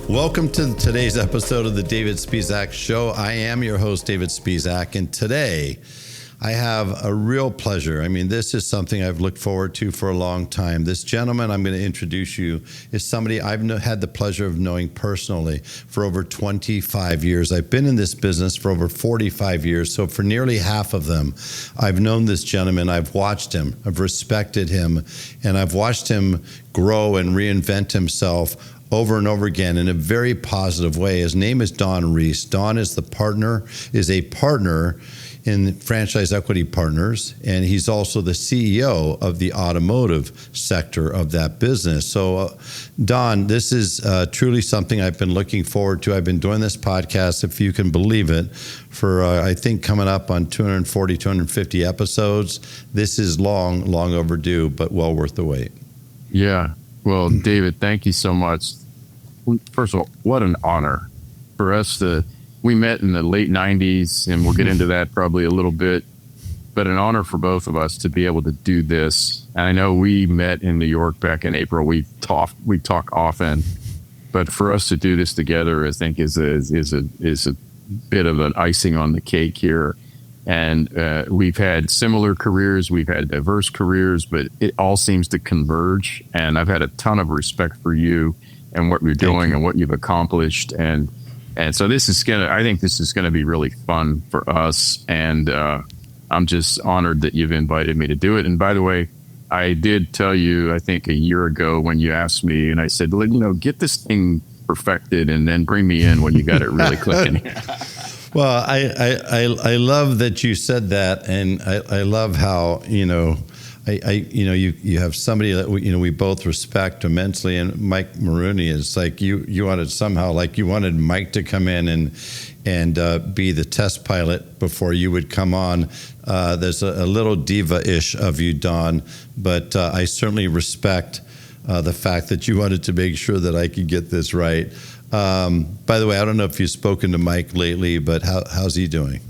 Welcome to today's episode of the David Spisak Show. I am your host, David Spisak, and today I have a real pleasure. I mean, this is something I've looked forward to for a long time. This gentleman I'm going to introduce you is somebody I've had the pleasure of knowing personally for over 25 years. I've been in this business for over 45 years, so for nearly half of them, I've known this gentleman. I've watched him, I've respected him, and I've watched him grow and reinvent himself over and over again in a very positive way. His name is Don Reese. Don is a partner in Franchise Equity Partners, and he's also the CEO of the automotive sector of that business. So, Don, this is truly something I've been looking forward to. I've been doing this podcast, if you can believe it, for I think coming up on 240, 250 episodes. This is long overdue, but well worth the wait. Yeah. Well, David, thank you so much. First of all, what an honor for us we met in the late 90s, and we'll get into that probably a little bit, but an honor for both of us to be able to do this. And I know we met in New York back in April. We talk often, but for us to do this together, I think is a bit of an icing on the cake here. And we've had similar careers, we've had diverse careers, but it all seems to converge. And I've had a ton of respect for you and what you're doing and what you've accomplished. And so I think this is gonna be really fun for us. And I'm just honored that you've invited me to do it. And by the way, I did tell you, I think a year ago when you asked me, and I said, get this thing perfected and then bring me in when you got it really clicking. Well, I love that you said that, and I love how you have somebody that we both respect immensely, and Mike Maroone is like you wanted Mike to come in and be the test pilot before you would come on. There's a little diva-ish of you, Don, but I certainly respect the fact that you wanted to make sure that I could get this right. By the way, I don't know if you've spoken to Mike lately, but how's he doing?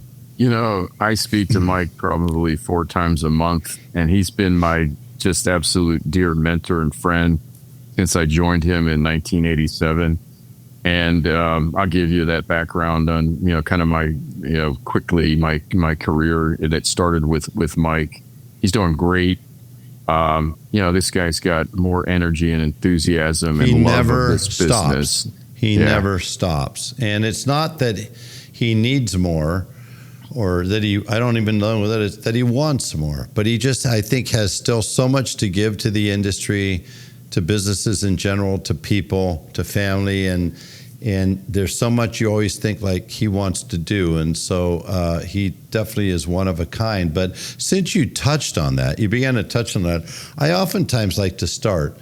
I speak to Mike probably 4 times a month, and he's been my just absolute dear mentor and friend since I joined him in 1987. And I'll give you that background on, kind of my career that started with Mike. He's doing great. This guy's got more energy and enthusiasm and love of this business. He never stops. And it's not that he needs more or that I don't even know that it's that he wants more, but he just, I think, has still so much to give to the industry, to businesses in general, to people, to family. And there's so much you always think like he wants to do. And so he definitely is one of a kind. But since you touched on that, you began to touch on that, I oftentimes like to start,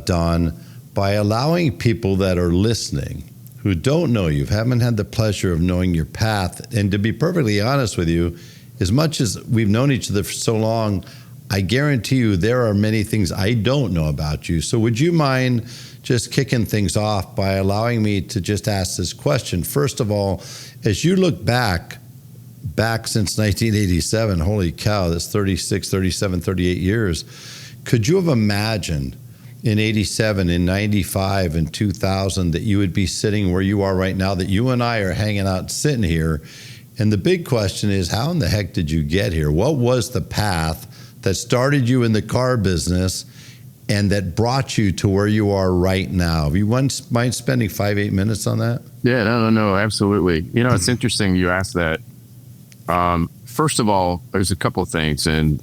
Don, by allowing people that are listening who don't know you, haven't had the pleasure of knowing your path, and to be perfectly honest with you, as much as we've known each other for so long, I guarantee you there are many things I don't know about you. So would you mind just kicking things off by allowing me to just ask this question? First of all, as you look back since 1987, holy cow, that's 36, 37, 38 years, could you have imagined in 87, in 95, in 2000, that you would be sitting where you are right now, that you and I are hanging out, sitting here? And the big question is, how in the heck did you get here? What was the path that started you in the car business and that brought you to where you are right now? If you mind spending 5-8 minutes on that? Yeah, no, absolutely. It's interesting you asked that. First of all, there's a couple of things, and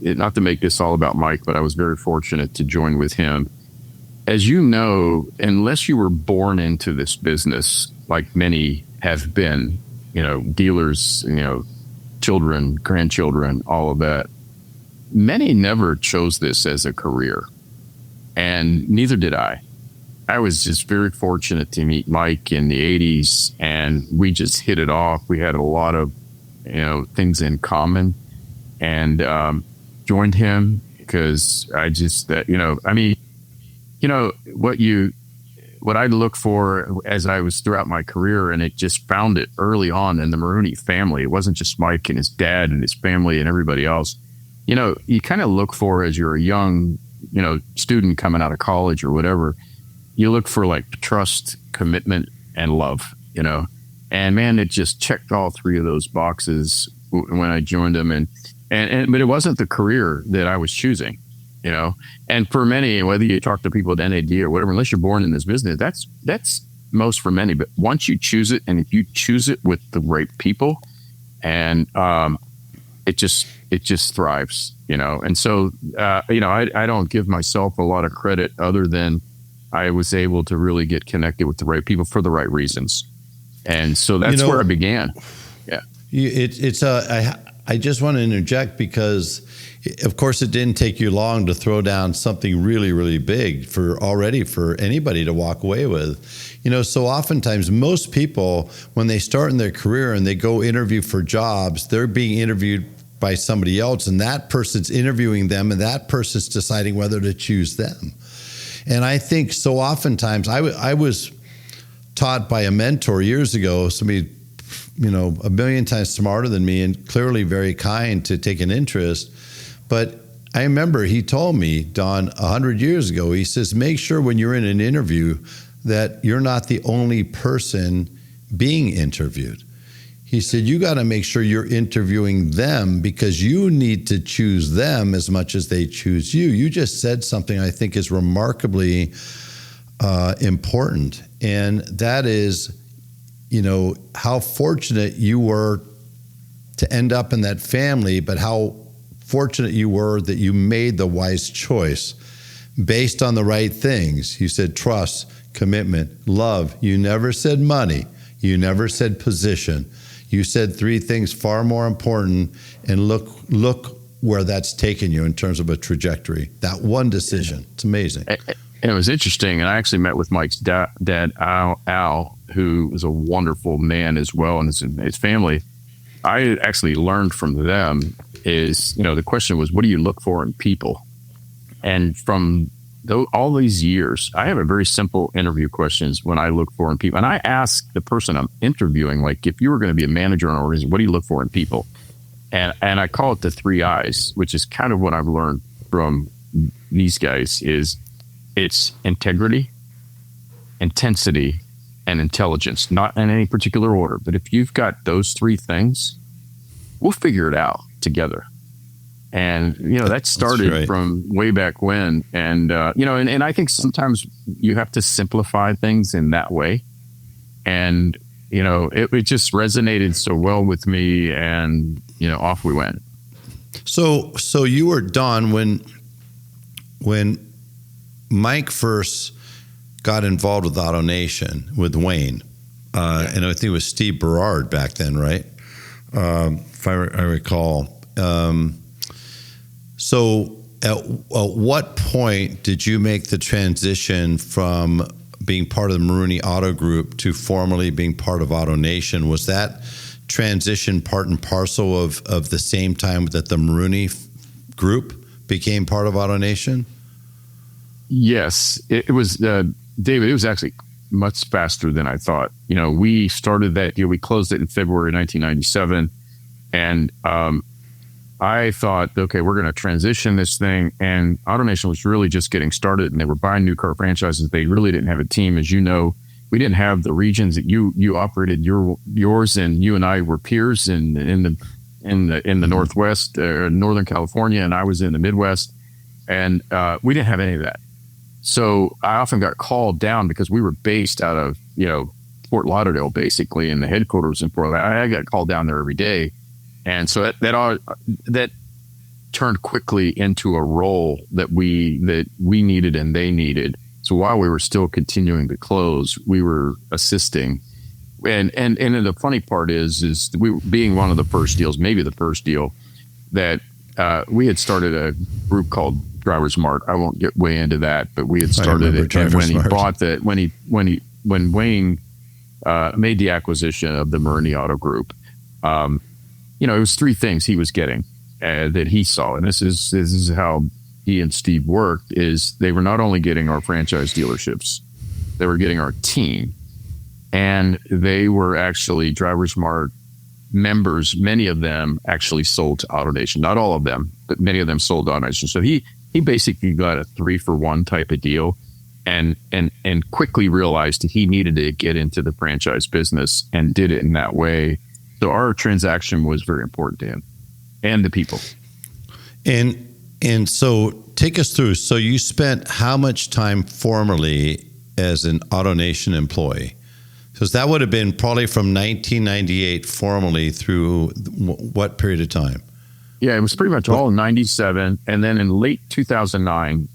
not to make this all about Mike, but I was very fortunate to join with him. As you know, unless you were born into this business, like many have been, dealers, children, grandchildren, all of that, many never chose this as a career, and neither did I. I was just very fortunate to meet Mike in the 80s, and we just hit it off. We had a lot of things in common, and joined him because I just what I look for as I was throughout my career, and it just found it early on in the Maroone family. It wasn't just Mike and his dad and his family and everybody else. You kind of look for, as you're a young, student coming out of college or whatever, you look for like trust commitment, and love, And man, it just checked all three of those boxes when I joined them. But it wasn't the career that I was choosing, And for many, whether you talk to people at NAD or whatever, unless you're born in this business, that's most for many. But once you choose it, and if you choose it with the right people, and it just thrives, And so, I don't give myself a lot of credit other than I was able to really get connected with the right people for the right reasons. And so that's where I began. Yeah. I just want to interject because, of course, it didn't take you long to throw down something really, really big for anybody to walk away with. So oftentimes most people, when they start in their career and they go interview for jobs, they're being interviewed by somebody else, and that person's interviewing them, and that person's deciding whether to choose them. And I think so oftentimes, I was taught by a mentor years ago, somebody, a million times smarter than me and clearly very kind to take an interest. But I remember he told me, Don, 100 years ago, he says, make sure when you're in an interview that you're not the only person being interviewed. He said, you got to make sure you're interviewing them because you need to choose them as much as they choose you. You just said something I think is remarkably important. And that is, how fortunate you were to end up in that family, but how fortunate you were that you made the wise choice based on the right things. You said trust, commitment, love. You never said money. You never said position. You said three things far more important, and look where that's taken you in terms of a trajectory. That one decision. It's amazing. And it was interesting. And I actually met with Mike's dad, Al, who is a wonderful man as well, and his family. I actually learned from them is, the question was, what do you look for in people? And from all these years, I have a very simple interview questions when I look for in people. And I ask the person I'm interviewing, like, if you were going to be a manager in an organization, what do you look for in people? And I call it the 3 I's, which is kind of what I've learned from these guys is it's integrity, intensity, and intelligence, not in any particular order. But if you've got those 3 things, we'll figure it out together. And, that started from way back when. And, and I think sometimes you have to simplify things in that way. And, it just resonated so well with me, and, off we went. So you were, Don, when Mike first got involved with AutoNation with Wayne, and I think it was Steve Berard back then, right? If I recall. So at what point did you make the transition from being part of the Maroone Auto Group to formally being part of AutoNation? Was that transition part and parcel of the same time that the Maroone Group became part of AutoNation? Yes, it was, David, it was actually much faster than I thought. We started that deal. We closed it in February 1997. And I thought, okay, we're going to transition this thing. And AutoNation was really just getting started, and they were buying new car franchises. They really didn't have a team. As you know, we didn't have the regions that you operated yours, and you and I were peers in the Northwest, Northern California, and I was in the Midwest. And we didn't have any of that. So I often got called down because we were based out of, Fort Lauderdale, basically, in the headquarters in Fort Lauderdale. I got called down there every day. And so that turned quickly into a role that we needed and they needed. So while we were still continuing to close, we were assisting. And the funny part is we were being one of the first deals, maybe the first deal, that we had started a group called Drivers Mart. I won't get way into that, but we had started it. And when he bought that, when Wayne made the acquisition of the Maroone Auto Group, it was 3 things he was getting that he saw. And this is how he and Steve worked, is they were not only getting our franchise dealerships, they were getting our team. And they were actually Drivers Mart members. Many of them actually sold to AutoNation. Not all of them, but many of them sold to AutoNation. So he basically got a 3-for-1 type of deal. and quickly realized he needed to get into the franchise business and did it in that way. So our transaction was very important to him and the people. And so take us through. So you spent how much time formerly as an AutoNation employee? Because that would have been probably from 1998 formally through what period of time? Yeah, it was pretty much all in 97. And then in late 2009,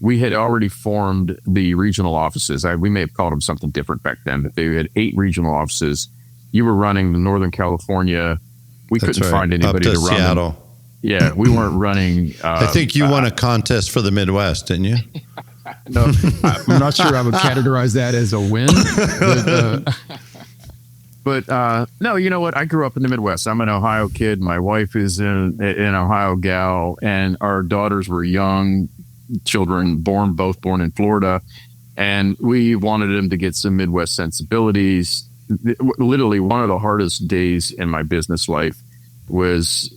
we had already formed the regional offices. We may have called them something different back then, but they had 8 regional offices. You were running the Northern California. We couldn't find anybody up to run Seattle. them. Yeah, we weren't running. I think you won a contest for the Midwest, didn't you? No, I'm not sure I would categorize that as a win. But no, you know what? I grew up in the Midwest. I'm an Ohio kid. My wife is an Ohio gal, and our daughters were young children, both born in Florida, and we wanted them to get some Midwest sensibilities. Literally, one of the hardest days in my business life was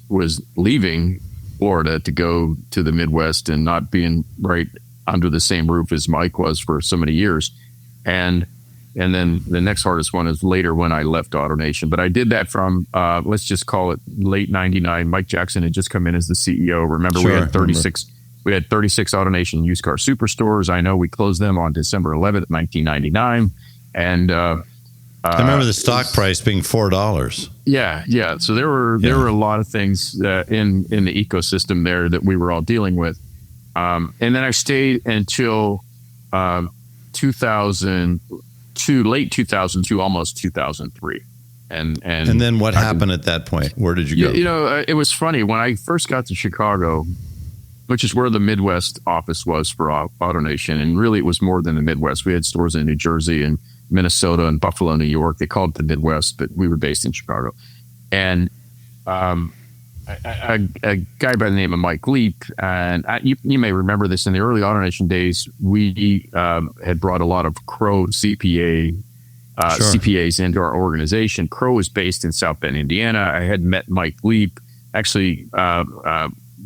leaving Florida to go to the Midwest and not being right under the same roof as Mike was for so many years. And then the next hardest one is later when I left AutoNation. But I did that from, let's just call it late 99. Mike Jackson had just come in as the CEO. Remember, we had 36 AutoNation used car superstores. I know we closed them on December 11th, 1999. And I remember the stock price being $4. Yeah. So there were a lot of things in the ecosystem there that we were all dealing with. And then I stayed until 2002, late 2002, almost 2003. And then what happened at that point? Where did you go? You know, it was funny. When I first got to Chicago, which is where the Midwest office was for AutoNation, and really it was more than the Midwest. We had stores in New Jersey and Minnesota and Buffalo, New York. They called it the Midwest, but we were based in Chicago. And a guy by the name of Mike Leap, and you may remember this in the early AutoNation days, we had brought a lot of Crow CPAs into our organization. Crow is based in South Bend, Indiana. I had met Mike Leap actually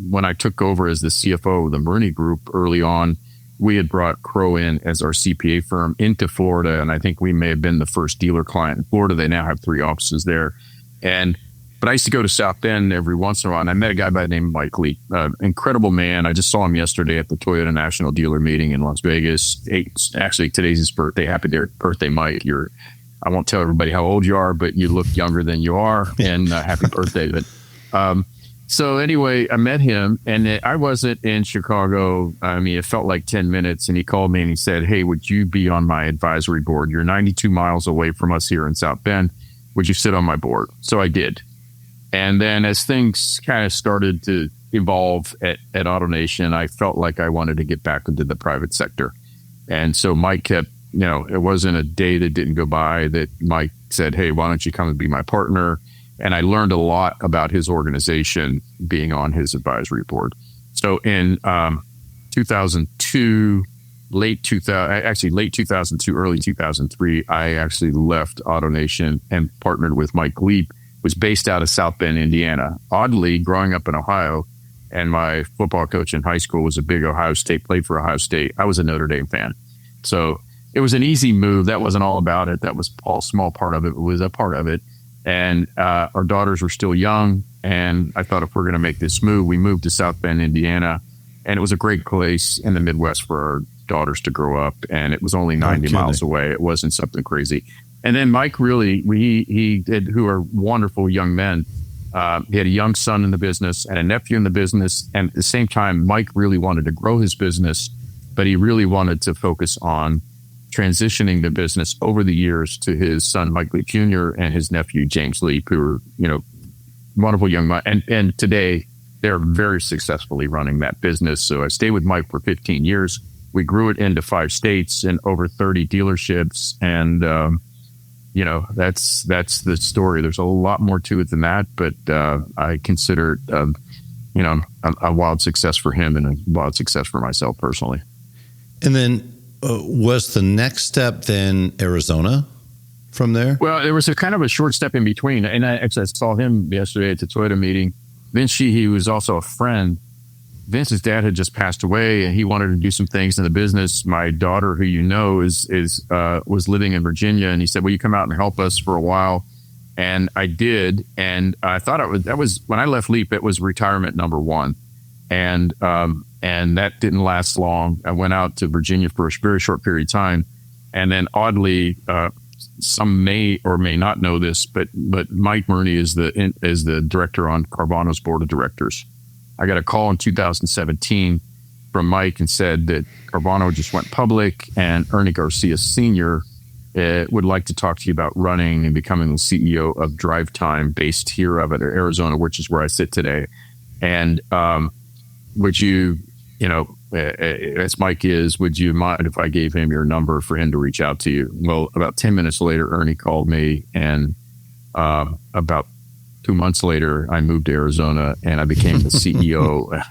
when I took over as the CFO of the Maroone Group early on. We had brought Crow in as our CPA firm into Florida, and I think we may have been the first dealer client in Florida. They now have 3 offices there. But I used to go to South Bend every once in a while, and I met a guy by the name of Mike Lee, incredible man. I just saw him yesterday at the Toyota National Dealer Meeting in Las Vegas. Actually, today's his birthday. Happy birthday, Mike. I won't tell everybody how old you are, but you look younger than you are, and happy birthday. But so anyway, I met him, and I wasn't in Chicago. I mean, it felt like 10 minutes, and he called me and he said, "Hey, would you be on my advisory board? You're 92 miles away from us here in South Bend. Would you sit on my board?" So I did. And then as things kind of started to evolve at AutoNation, I felt like I wanted to get back into the private sector. And so Mike kept, it wasn't a day that didn't go by that Mike said, "Hey, why don't you come and be my partner?" And I learned a lot about his organization being on his advisory board. So in 2002, late 2002, early 2003, I actually left AutoNation and partnered with Mike Leap, was based out of South Bend, Indiana. Oddly, growing up in Ohio, and my football coach in high school was a big Ohio State, played for Ohio State. I was a Notre Dame fan. So it was an easy move. That wasn't all about it. That was a small part of it. It was a part of it. And our daughters were still young. And I thought, if we're going to make this move, we moved to South Bend, Indiana. And it was a great place in the Midwest for our daughters to grow up. And it was only 90 miles away. It wasn't something crazy. And then Mike really, he did, who are wonderful young men. He had a young son in the business and a nephew in the business. And at the same time, Mike really wanted to grow his business, but he really wanted to focus on transitioning the business over the years to his son, Mike Leap Jr., and his nephew, James Leap, who are, wonderful young men. And today they're very successfully running that business. So I stayed with Mike for 15 years. We grew it into 5 states and over 30 dealerships. And, that's the story. There's a lot more to it than that, but I consider it, a wild success for him and a wild success for myself personally. And then was the next step then Arizona from there? Well, there was a kind of a short step in between. And I saw him yesterday at the Toyota meeting. Then Sheehy, who was also a friend, Vince's dad had just passed away, and he wanted to do some things in the business. My daughter, who you know, was living in Virginia, and he said, "Will you come out and help us for a while?" And I did, and I thought that was when I left Leap. It was retirement number one, and that didn't last long. I went out to Virginia for a very short period of time, and then oddly, some may or may not know this, but Mike Maroone is the director on Carvana's board of directors. I got a call in 2017 from Mike and said that Carvana just went public, and Ernie Garcia Sr. Would like to talk to you about running and becoming the CEO of DriveTime, based here out of Arizona, which is where I sit today. And would you, as Mike is, would you mind if I gave him your number for him to reach out to you? Well, about 10 minutes later, Ernie called me, and about 2 months later, I moved to Arizona and I became the CEO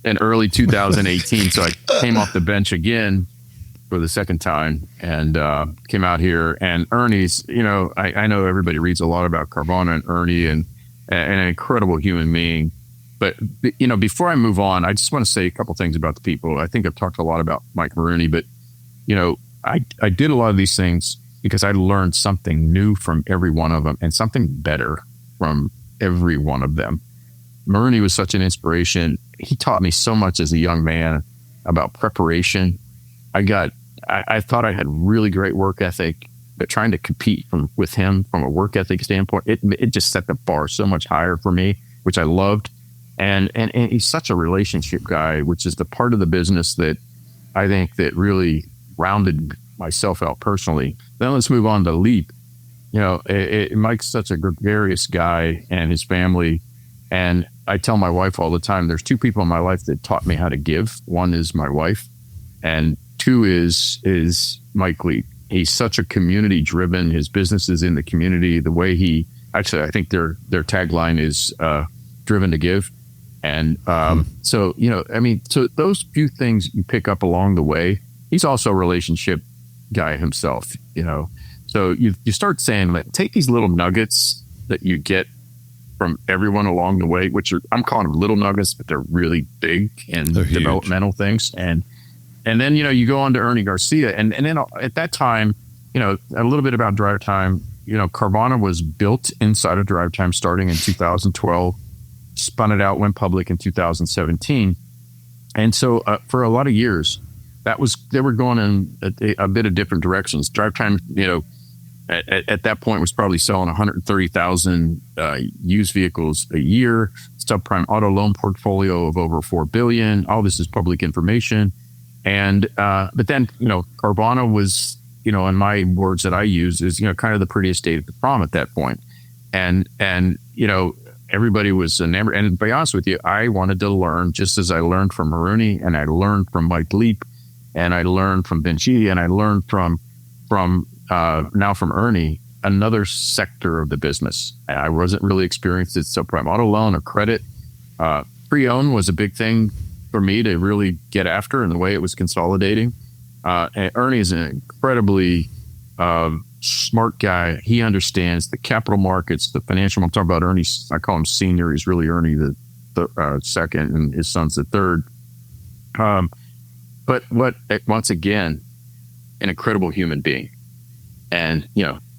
in early 2018. So I came off the bench again for the second time and came out here. And Ernie's, I know everybody reads a lot about Carvana and Ernie and an incredible human being. But, before I move on, I just want to say a couple things about the people. I think I've talked a lot about Mike Maroone, but, I did a lot of these things because I learned something new from every one of them and something better from every one of them. Maroone was such an inspiration. He taught me so much as a young man about preparation. I thought I had really great work ethic, but trying to compete with him from a work ethic standpoint, it just set the bar so much higher for me, which I loved. And he's such a relationship guy, which is the part of the business that I think that really rounded myself out personally. Then let's move on to Leap. Mike's such a gregarious guy, and his family. And I tell my wife all the time, there's two people in my life that taught me how to give. One is my wife, and two is Mike Leap. He's such a community driven. His business is in the community. The way I think their tagline is driven to give. And so those few things you pick up along the way. He's also a relationship guy himself, So you start saying, take these little nuggets that you get from everyone along the way, I'm calling them little nuggets, but they're really big and developmental things. And then, you go on to Ernie Garcia. And then at that time, a little bit about DriveTime. Carvana was built inside of DriveTime starting in 2012, spun it out, went public in 2017. And so for a lot of years, they were going in a bit of different directions. DriveTime, at that point was probably selling 130,000 used vehicles a year, subprime auto loan portfolio of over $4 billion. All this is public information. And, but then, Carvana was, in my words that I use is, kind of the prettiest state of the prom at that point. And, everybody was enamored. And to be honest with you, I wanted to learn just as I learned from Maroone, and I learned from Mike Leap, and I learned from Sheehy, and I learned from now from Ernie, another sector of the business. I wasn't really experienced at subprime auto loan or credit. Pre-owned was a big thing for me to really get after, and the way it was consolidating. And Ernie is an incredibly smart guy. He understands the capital markets, the financial. I'm talking about Ernie. I call him senior. He's really Ernie the second, and his son's the third. But once again, an incredible human being. And,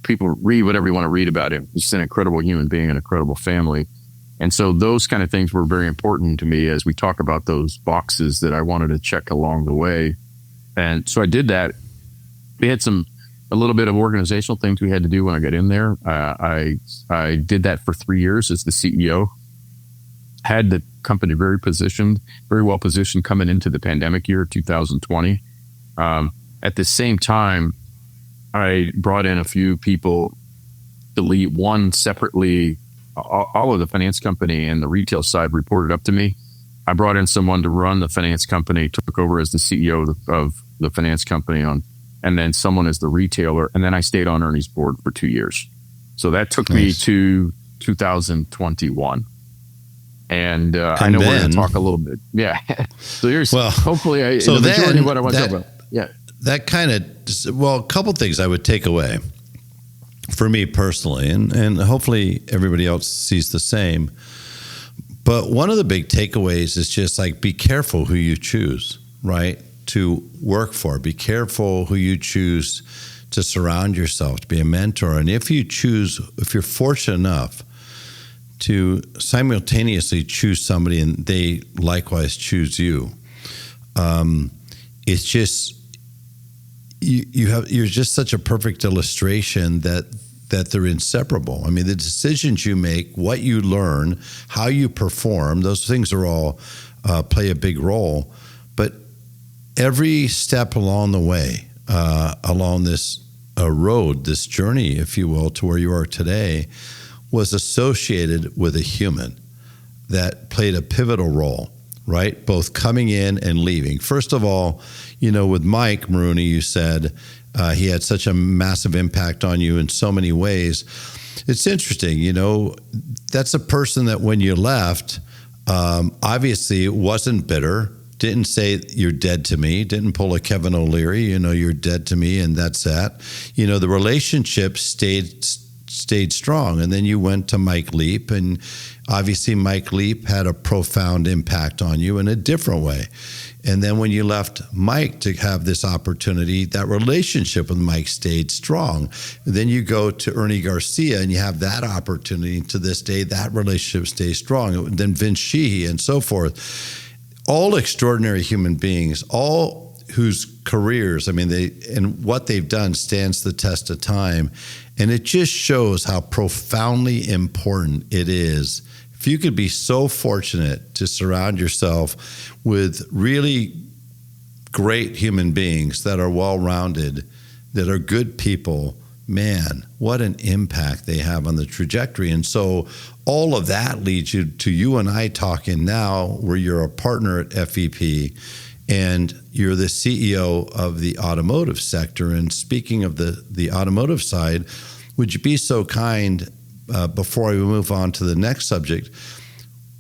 people read whatever you want to read about him. He's an incredible human being, an incredible family. And so those kind of things were very important to me as we talk about those boxes that I wanted to check along the way. And so I did that. We had a little bit of organizational things we had to do when I got in there. I did that for 3 years as the CEO. Had the company very well positioned coming into the pandemic year, 2020. At the same time, I brought in a few people to lead. One separately, all of the finance company and the retail side reported up to me. I brought in someone to run the finance company, took over as the CEO of the finance company and then someone as the retailer. And then I stayed on Ernie's board for 2 years. So that took me to 2021. And I know we're going to talk a little bit. Yeah. So hopefully the majority of what I want to talk about. Yeah. That kind of, a couple things I would take away for me personally, and hopefully everybody else sees the same. But one of the big takeaways is just like, be careful who you choose, right, to work for. Be careful who you choose to surround yourself, to be a mentor. And if you're fortunate enough to simultaneously choose somebody and they likewise choose you, it's just, you're just such a perfect illustration that they're inseparable. I mean, the decisions you make, what you learn, how you perform, those things are all play a big role. But every step along the way, along this road, this journey, if you will, to where you are today, was associated with a human that played a pivotal role, right? Both coming in and leaving. First of all, with Mike Maroone, you said he had such a massive impact on you in so many ways. It's interesting, that's a person that when you left, obviously wasn't bitter, didn't say you're dead to me, didn't pull a Kevin O'Leary, you're dead to me and that's that. The relationship stayed strong. And then you went to Mike Leap, and obviously Mike Leap had a profound impact on you in a different way. And then when you left Mike to have this opportunity, that relationship with Mike stayed strong. And then you go to Ernie Garcia and you have that opportunity. To this day, that relationship stays strong. And then Vince Sheehy and so forth. All extraordinary human beings, all whose careers, and what they've done stands the test of time. And it just shows how profoundly important it is. If you could be so fortunate to surround yourself with really great human beings that are well-rounded, that are good people, man, what an impact they have on the trajectory. And so all of that leads you and I talking now, where you're a partner at FEP and you're the CEO of the automotive sector. And speaking of the automotive side, would you be so kind, before we move on to the next subject,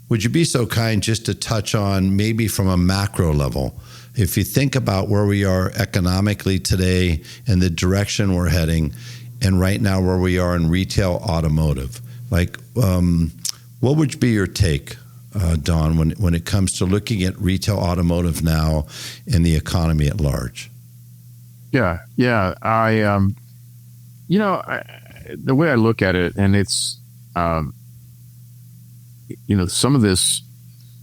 would you be so kind just to touch on, maybe from a macro level, if you think about where we are economically today and the direction we're heading, and right now where we are in retail automotive, what would be your take, Don, when it comes to looking at retail automotive now and the economy at large? Yeah. The way I look at it, and it's, some of this,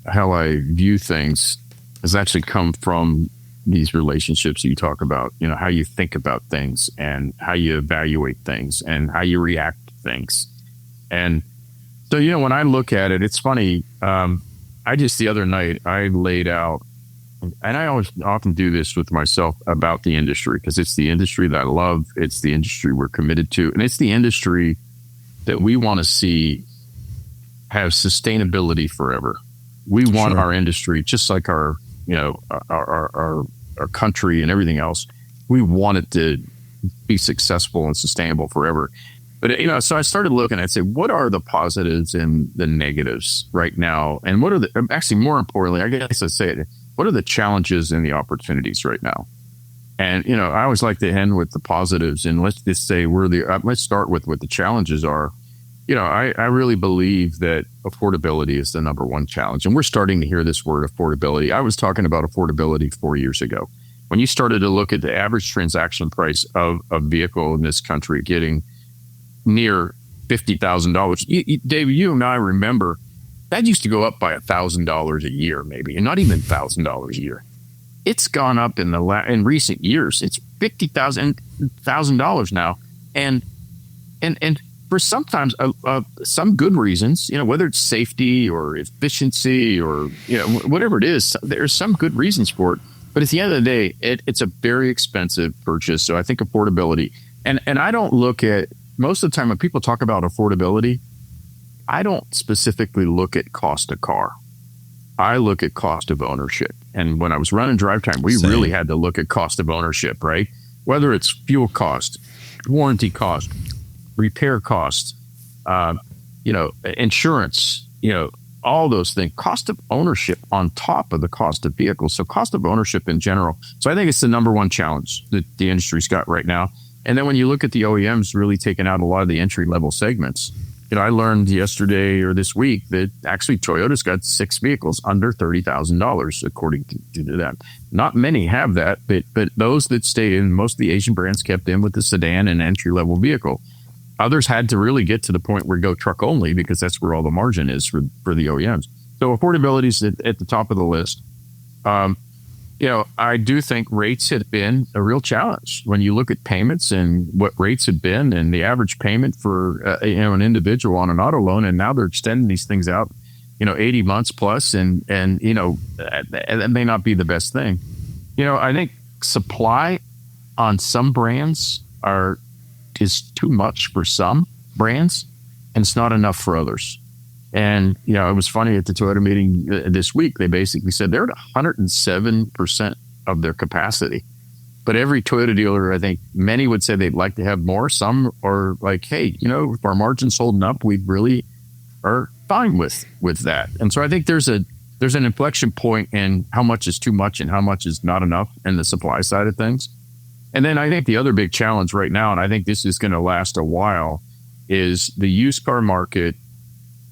how I view things, has actually come from these relationships you talk about, how you think about things and how you evaluate things and how you react to things. And so, when I look at it, it's funny. The other night, I laid out, and I always often do this with myself about the industry, because it's the industry that I love. It's the industry we're committed to. And it's the industry that we want to see have sustainability forever. We want our industry, just like our country and everything else. We want it to be successful and sustainable forever. But, so I started looking, I'd say, what are the positives and the negatives right now? And what are actually more importantly, I guess I say it, what are the challenges and the opportunities right now? And, I always like to end with the positives, and let's just say let's start with what the challenges are. I really believe that affordability is the number one challenge. And we're starting to hear this word affordability. I was talking about affordability 4 years ago. When you started to look at the average transaction price of a vehicle in this country getting near $50,000, David, you and I remember that used to go up by $1,000 a year, maybe, and not even $1,000 a year. It's gone up in recent years. It's $50,000 now, and for sometimes some good reasons, whether it's safety or efficiency or whatever it is, there's some good reasons for it. But at the end of the day, it's a very expensive purchase. So I think affordability, and I don't look at, most of the time when people talk about affordability, I don't specifically look at cost of car. I look at cost of ownership. And when I was running DriveTime, we really had to look at cost of ownership, right? Whether it's fuel cost, warranty cost, repair cost, insurance, all those things, cost of ownership on top of the cost of vehicles. So cost of ownership in general. So I think it's the number one challenge that the industry's got right now. And then when you look at the OEMs really taking out a lot of the entry level segments, I learned yesterday or this week that actually Toyota's got 6 vehicles under $30,000, according to that. Not many have that, but those that stayed in, most of the Asian brands kept in with the sedan and entry-level vehicle. Others had to really get to the point where go truck only, because that's where all the margin is for the OEMs. So affordability is at the top of the list. I do think rates have been a real challenge when you look at payments and what rates have been, and the average payment for an individual on an auto loan, and now they're extending these things out, 80 months plus, and that may not be the best thing. I think supply on some brands is too much for some brands, and it's not enough for others. And, it was funny at the Toyota meeting this week, they basically said they're at 107% of their capacity. But every Toyota dealer, I think many would say they'd like to have more. Some are like, hey, if our margin's holding up, we really are fine with that. And so I think there's an inflection point in how much is too much and how much is not enough in the supply side of things. And then I think the other big challenge right now, and I think this is going to last a while, is the used car market.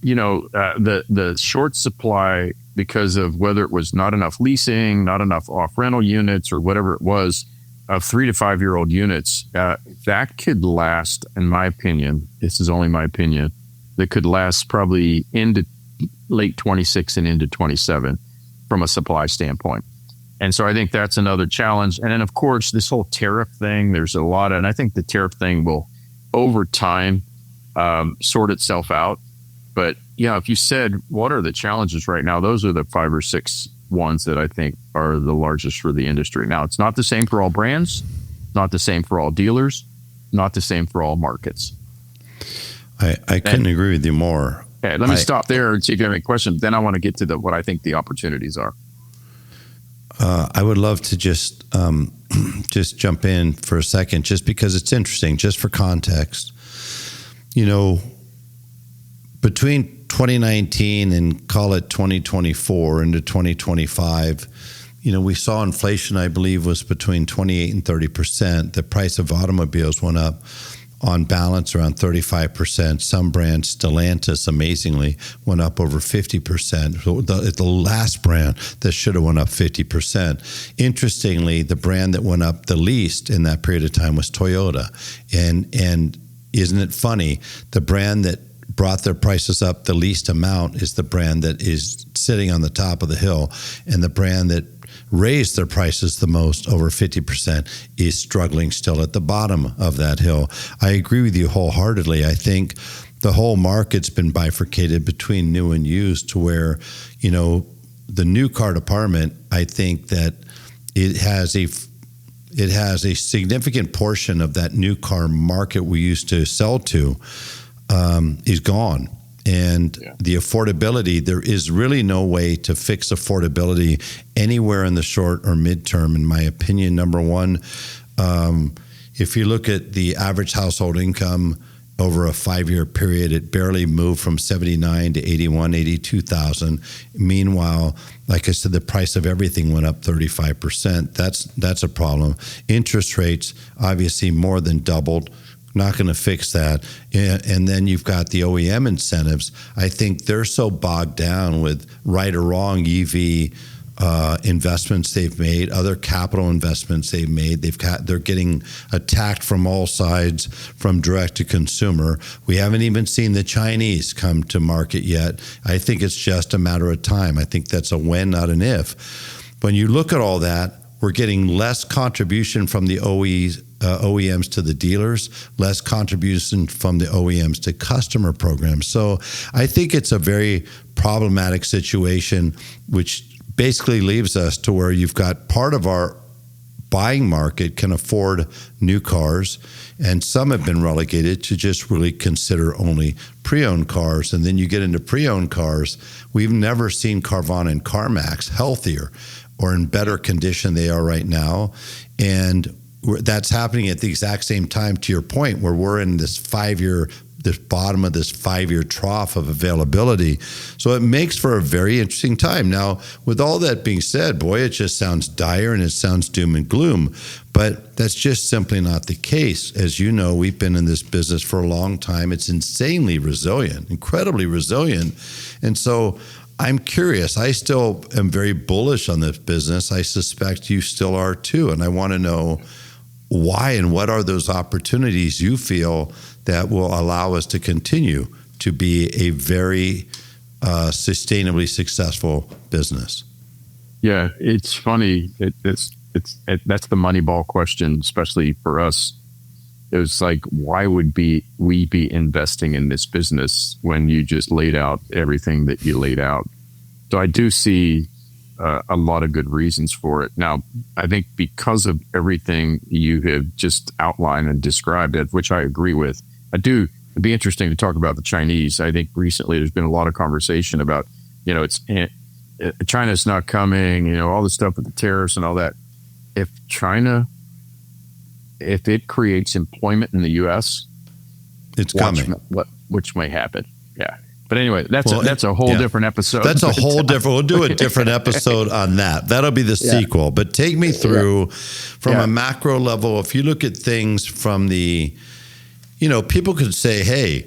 The short supply, because of whether it was not enough leasing, not enough off rental units, or whatever it was, of 3 to 5 year old units, that could last, in my opinion, this is only my opinion, that could last probably into late 26 and into 27 from a supply standpoint. And so I think that's another challenge. And then, of course, this whole tariff thing, there's a lot, and I think the tariff thing will, over time, sort itself out. But if you said, what are the challenges right now? Those are the 5 or 6 ones that I think are the largest for the industry. Now, it's not the same for all brands, not the same for all dealers, not the same for all markets. I couldn't agree with you more. Okay, let me stop there and see if you have any questions. Then I want to get to what I think the opportunities are. I would love to just jump in for a second, just because it's interesting, just for context. Between 2019 and call it 2024 into 2025, we saw inflation, I believe, was between 28 and 30%. The price of automobiles went up on balance around 35%. Some brands, Stellantis, amazingly, went up over 50%. So the last brand that should have went up 50%. Interestingly, the brand that went up the least in that period of time was Toyota. And isn't it funny? The brand that brought their prices up the least amount is the brand that is sitting on the top of the hill, and the brand that raised their prices the most, over 50%, is struggling still at the bottom of that hill. I agree with you wholeheartedly. I think the whole market's been bifurcated between new and used, to where, the new car department, I think that it has a significant portion of that new car market we used to sell to is gone. And the affordability, there is really no way to fix affordability anywhere in the short or midterm, in my opinion. Number one, if you look at the average household income over a 5-year period, it barely moved from 79 to 81, 82,000. Meanwhile, like I said, the price of everything went up 35%. That's a problem. Interest rates obviously more than doubled. Not going to fix that. And then you've got the OEM incentives. I think they're so bogged down with right or wrong EV investments they've made, other capital investments they've made. They're getting attacked from all sides, from direct to consumer. We haven't even seen the Chinese come to market yet. I think it's just a matter of time. I think that's a when, not an if. When you look at all that, we're getting less contribution from the OEMs to the dealers, less contribution from the OEMs to customer programs. So I think it's a very problematic situation, which basically leaves us to where you've got part of our buying market can afford new cars, and some have been relegated to just really consider only pre-owned cars. And then you get into pre-owned cars. We've never seen Carvana and CarMax healthier or in better condition they are right now. And that's happening at the exact same time, to your point, where we're in this 5-year the bottom of this 5-year trough of availability. So it makes for a very interesting time. Now, with all that being said, boy, it just sounds dire and it sounds doom and gloom. But that's just simply not the case. As you know, we've been in this business for a long time. It's insanely resilient, incredibly resilient. And so I'm curious. I still am very bullish on this business. I suspect you still are too. And I want to know why and what are those opportunities you feel that will allow us to continue to be a very sustainably successful business. Yeah, it's funny. That's the Moneyball question, especially for us. It was like, why would we be investing in this business when you just laid out everything that you laid out? So I do see a lot of good reasons for it. Now, I think because of everything you have just outlined and described, which I agree with, it'd be interesting to talk about the Chinese. I think recently there's been a lot of conversation about, China's not coming, all the stuff with the tariffs and all that. If it creates employment in the U.S., it's coming. Which may happen. Yeah. But anyway, that's a whole different episode. That's a whole different. We'll do a different episode on that. That'll be the sequel. But take me through from a macro level. If you look at things from the, people could say, hey,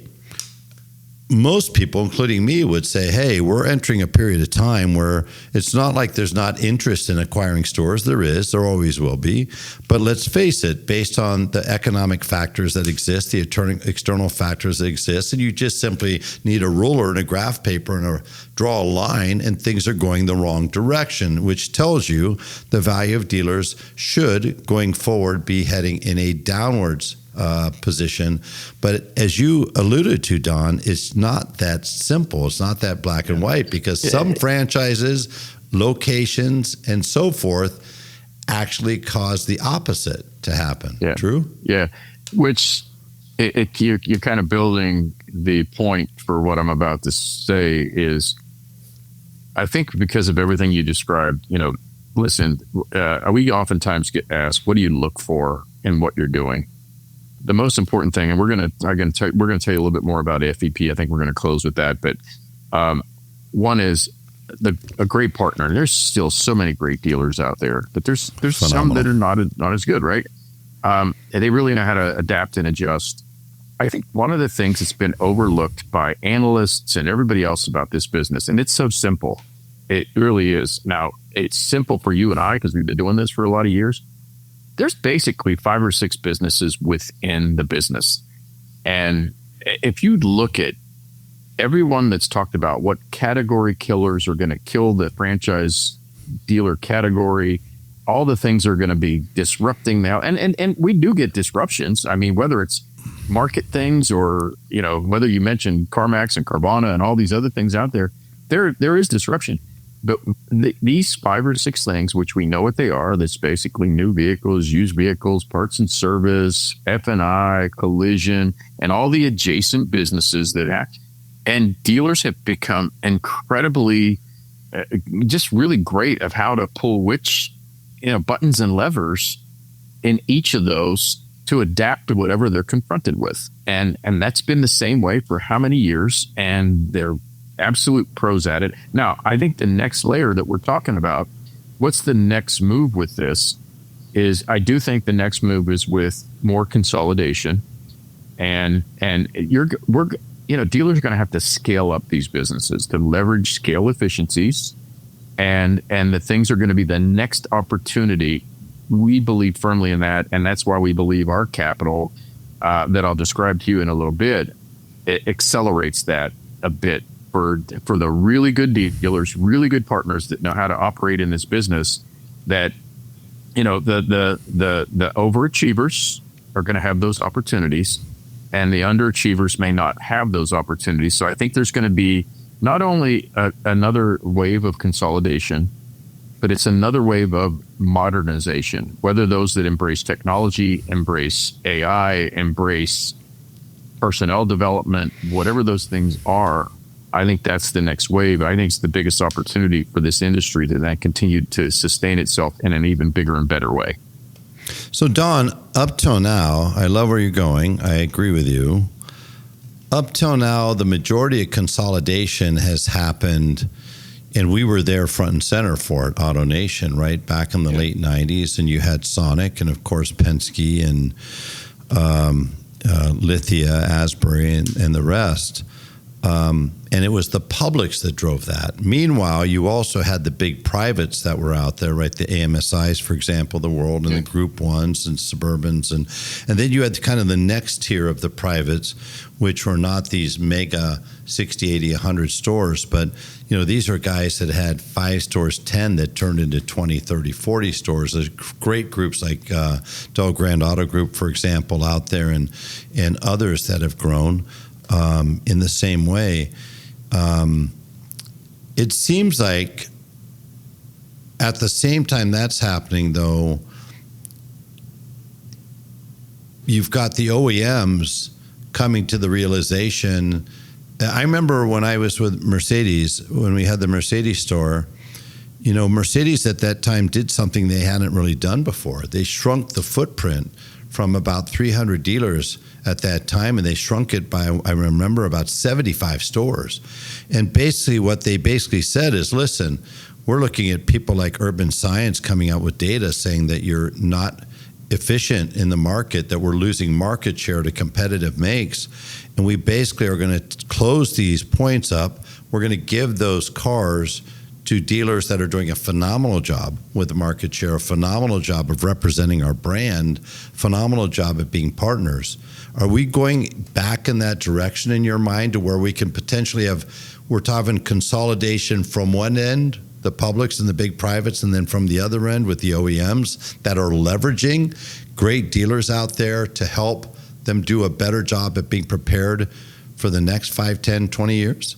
most people, including me, would say, hey, we're entering a period of time where it's not like there's not interest in acquiring stores. There is. There always will be. But let's face it, based on the economic factors that exist, the external factors that exist, and you just simply need a ruler and a graph paper and draw a line, and things are going the wrong direction, which tells you the value of dealers should, going forward, be heading in a downwards position. But as you alluded to, Don, it's not that simple. It's not that black and white, because some franchises, locations, and so forth actually cause the opposite to happen. Yeah. True? Yeah. Which you're kind of building the point for what I'm about to say is, I think because of everything you described, listen, we oftentimes get asked, what do you look for in what you're doing? The most important thing, and we're going to tell you a little bit more about FEP. I think we're going to close with that. But one is a great partner. And there's still so many great dealers out there, but there's some that are not as good, right? And they really know how to adapt and adjust. I think one of the things that's been overlooked by analysts and everybody else about this business, and it's so simple. It really is. Now, it's simple for you and I because we've been doing this for a lot of years. There's basically 5 or 6 businesses within the business. And if you look at everyone that's talked about what category killers are going to kill the franchise dealer category, all the things are going to be disrupting now. And we do get disruptions. I mean, whether it's market things or, whether you mention CarMax and Carvana and all these other things out there, there is disruption. But these 5 or 6 things, which we know what they are, that's basically new vehicles, used vehicles, parts and service, F&I, collision, and all the adjacent businesses that act. And dealers have become incredibly, just really great of how to pull which, buttons and levers in each of those to adapt to whatever they're confronted with. And that's been the same way for how many years? And they're absolute pros at it. Now, I think the next layer that we're talking about, what's the next move with this, is I do think the next move is with more consolidation, and dealers are going to have to scale up these businesses to leverage scale efficiencies, and the things are going to be the next opportunity. We believe firmly in that, and that's why we believe our capital that I'll describe to you in a little bit, it accelerates that a bit. For the really good dealers, really good partners that know how to operate in this business, that the overachievers are going to have those opportunities, and the underachievers may not have those opportunities. So I think there's going to be not only another wave of consolidation, but it's another wave of modernization. Whether those that embrace technology, embrace AI, embrace personnel development, whatever those things are, I think that's the next wave. I think it's the biggest opportunity for this industry to then continue to sustain itself in an even bigger and better way. So, Don, up till now, I love where you're going. I agree with you. up till now, the majority of consolidation has happened, and we were there front and center for it, AutoNation, right? Back in the late 90s, and you had Sonic and, of course, Penske and Lithia, Asbury, and the rest. And it was the publics that drove that. Meanwhile, you also had the big privates that were out there, right? The AMSIs, for example, the world, and the Group 1s and Suburbans. And then you had kind of the next tier of the privates, which were not these mega 60, 80, 100 stores. But, you know, these are guys that had 5 stores, 10 that turned into 20, 30, 40 stores. There's great groups like Del Grand Auto Group, for example, out there, and others that have grown in the same way. It seems like at the same time that's happening, though, you've got the OEMs coming to the realization. I remember when I was with Mercedes, when we had the Mercedes store, you know, Mercedes at that time did something they hadn't really done before. They shrunk the footprint from about 300 dealers at that time, and they shrunk it by, I remember, about 75 stores. And basically what they basically said is, listen, we're looking at people like Urban Science coming out with data saying that you're not efficient in the market, that we're losing market share to competitive makes. And we basically are going to close these points up. We're going to give those cars to dealers that are doing a phenomenal job with the market share, a phenomenal job of representing our brand, phenomenal job at being partners. Are we going back in that direction in your mind to where we can potentially have, we're talking consolidation from one end, the publics and the big privates, and then from the other end with the OEMs that are leveraging great dealers out there to help them do a better job at being prepared for the next 5, 10, 20 years?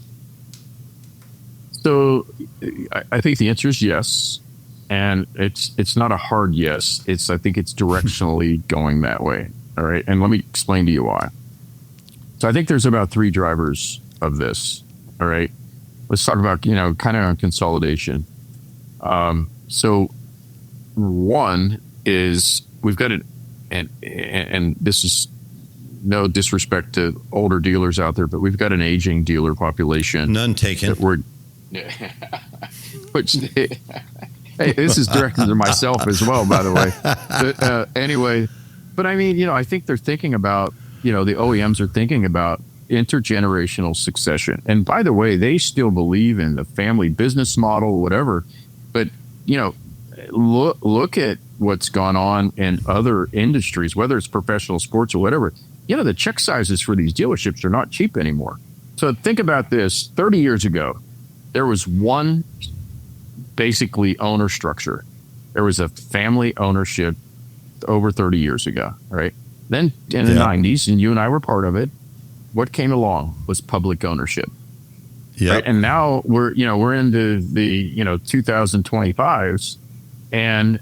So I think the answer is yes. And it's not a hard yes. I think it's directionally going that way. All right. And let me explain to you why. So I think there's about 3 drivers of this. All right. Let's talk about, you know, kind of on consolidation. So one is we've got and this is no disrespect to older dealers out there, but we've got an aging dealer population. None taken. Which, hey, this is directed to myself as well, by the way. But anyway, but I mean, you know, I think they're thinking about, you know, the OEMs are thinking about intergenerational succession. And by the way, they still believe in the family business model, whatever. But, you know, look at what's gone on in other industries, whether it's professional sports or whatever. You know, the check sizes for these dealerships are not cheap anymore. So think about this. 30 years ago, there was one basically owner structure. There was a family ownership over 30 years ago, right? Then in the 90s, and you and I were part of it, what came along was public ownership. Yeah. Right? And now we're into the, 2025s, and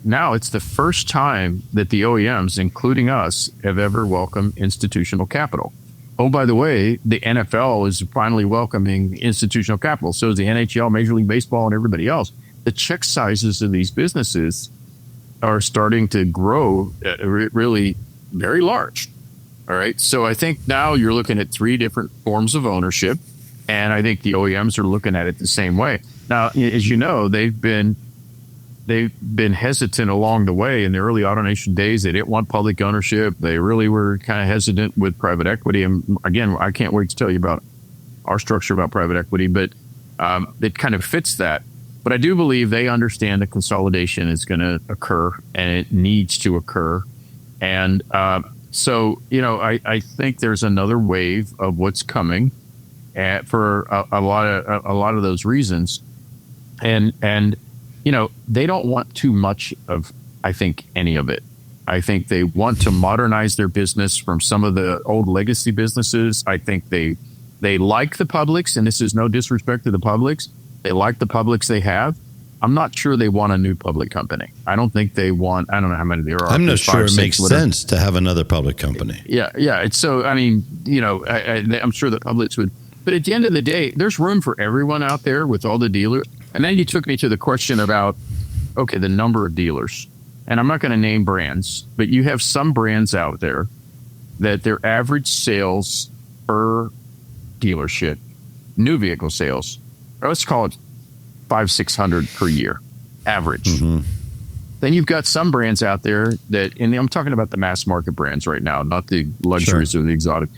now it's the first time that the OEMs, including us, have ever welcomed institutional capital. Oh, by the way, the NFL is finally welcoming institutional capital. So is the NHL, Major League Baseball, and everybody else. The check sizes of these businesses are starting to grow really very large. All right. So I think now you're looking at 3 different forms of ownership. And I think the OEMs are looking at it the same way. Now, as you know, they've been hesitant along the way. In the early AutoNation days, they didn't want public ownership. They really were kind of hesitant with private equity. And again, I can't wait to tell you about our structure about private equity, but it kind of fits that. But I do believe they understand that consolidation is going to occur and it needs to occur. And so, I think there's another wave of what's coming for a lot of those reasons. And they don't want too much of, I think, any of it. I think they want to modernize their business from some of the old legacy businesses. I think they like the publics, and this is no disrespect to the publics. They like the publics they have. I'm not sure they want a new public company. I don't think they want, I don't know how many there are. I'm not sure it makes sense to have another public company. Yeah. It's so, I mean, I'm sure the publics would, but at the end of the day, there's room for everyone out there with all the dealers. And then you took me to the question about, okay, the number of dealers. And I'm not going to name brands, but you have some brands out there that their average sales per dealership, new vehicle sales, or let's call it 500-600 per year average. Mm-hmm. Then you've got some brands out there that, and I'm talking about the mass market brands right now, not the luxuries or the exotic.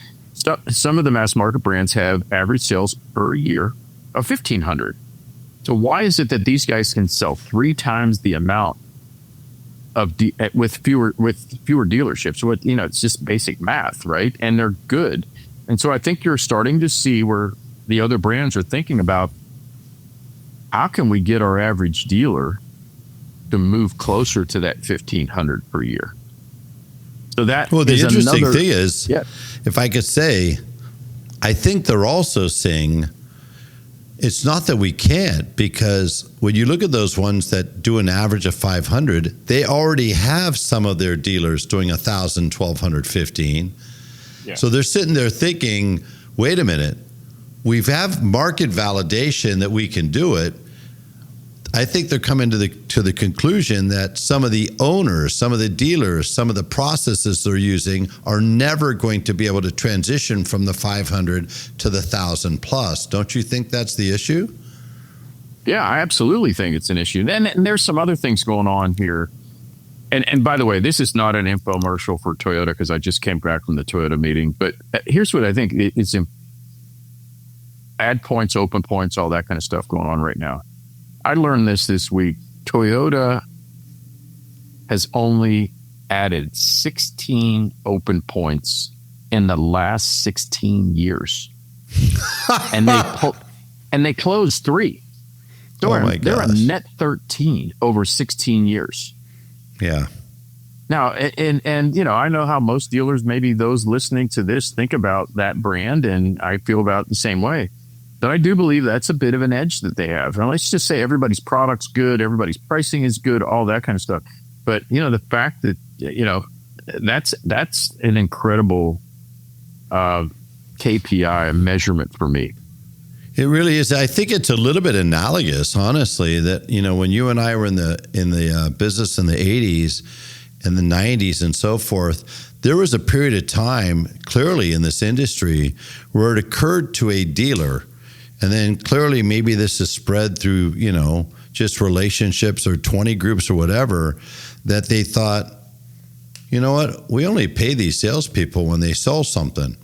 Some of the mass market brands have average sales per year of 1,500. So why is it that these guys can sell 3 times the amount of with fewer dealerships? What, it's just basic math, right? And they're good. And so I think you're starting to see where the other brands are thinking about, how can we get our average dealer to move closer to that 1,500 per year? So that the is interesting another thing is, if I could say, I think they're also saying it's not that we can't, because when you look at those ones that do an average of 500, they already have some of their dealers doing 1,000, 1,200, 15. Yeah. So they're sitting there thinking, wait a minute, we have market validation that we can do it. I think they're coming to the conclusion that some of the owners, some of the dealers, some of the processes they're using are never going to be able to transition from the 500 to the 1,000 plus. Don't you think that's the issue? Yeah, I absolutely think it's an issue. And there's some other things going on here. And by the way, this is not an infomercial for Toyota, because I just came back from the Toyota meeting. But here's what I think is add points, open points, all that kind of stuff going on right now. I learned this week. Toyota has only added 16 open points in the last 16 years. and they closed 3. They're a net 13 over 16 years. Yeah. Now, and I know how most dealers, maybe those listening to this, think about that brand, and I feel about the same way. But I do believe that's a bit of an edge that they have. Now, let's just say everybody's product's good, everybody's pricing is good, all that kind of stuff. But, the fact that, that's an incredible KPI measurement for me. It really is. I think it's a little bit analogous, honestly, that, when you and I were in the business in the 80s and the 90s and so forth, there was a period of time clearly in this industry where it occurred to a dealer. And then clearly maybe this is spread through, just relationships or 20 groups or whatever, that they thought, you know what, we only pay these salespeople when they sell something.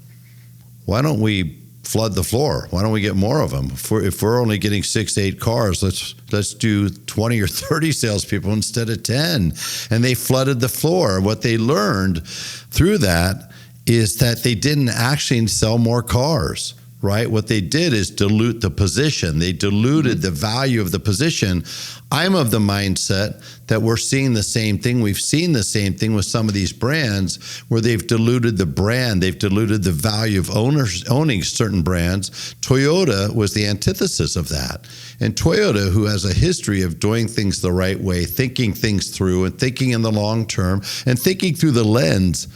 Why don't we flood the floor? Why don't we get more of them? If we're only getting 6 to 8 cars, let's do 20 or 30 salespeople instead of 10. And they flooded the floor. What they learned through that is that they didn't actually sell more cars. Right? What they did is dilute the position. They diluted the value of the position. I'm of the mindset that we're seeing the same thing. We've seen the same thing with some of these brands where they've diluted the brand. They've diluted the value of owning certain brands. Toyota was the antithesis of that. And Toyota, who has a history of doing things the right way, thinking things through and thinking in the long term and thinking through the lens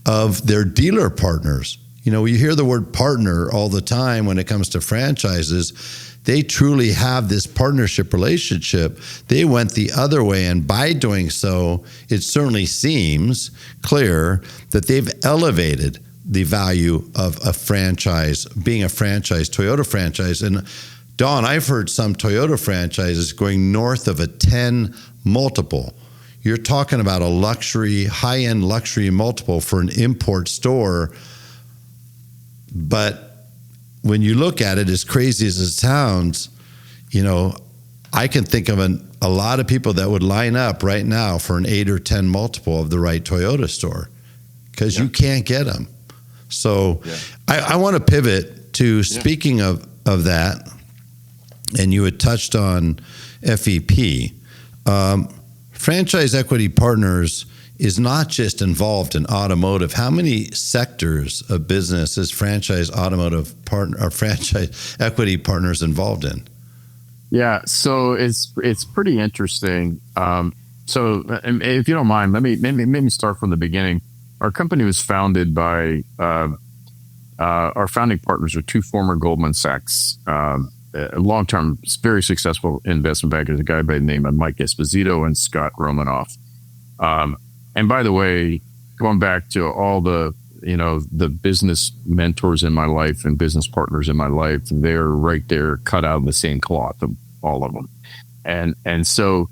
of their dealer partners. You hear the word partner all the time when it comes to franchises. They truly have this partnership relationship. They went the other way, and by doing so, it certainly seems clear that they've elevated the value of a franchise, being a franchise, Toyota franchise. And Don, I've heard some Toyota franchises going north of a 10 multiple. You're talking about a luxury, high-end luxury multiple for an import store. But when you look at it, as crazy as it sounds, I can think of a lot of people that would line up right now for an 8 or 10 multiple of the right Toyota store, because you can't get them. So I want to pivot to speaking of that, and you had touched on FEP. Franchise Equity Partners is not just involved in automotive. How many sectors of business is franchise automotive partner or franchise equity partners involved in? Yeah, so it's pretty interesting. So if you don't mind, let me start from the beginning. Our company was founded by our founding partners are 2 former Goldman Sachs, long-term, very successful investment bankers, a guy by the name of Mike Esposito and Scott Romanoff. And by the way, going back to all the the business mentors in my life and business partners in my life, they're right there, cut out of the same cloth, of all of them. And so,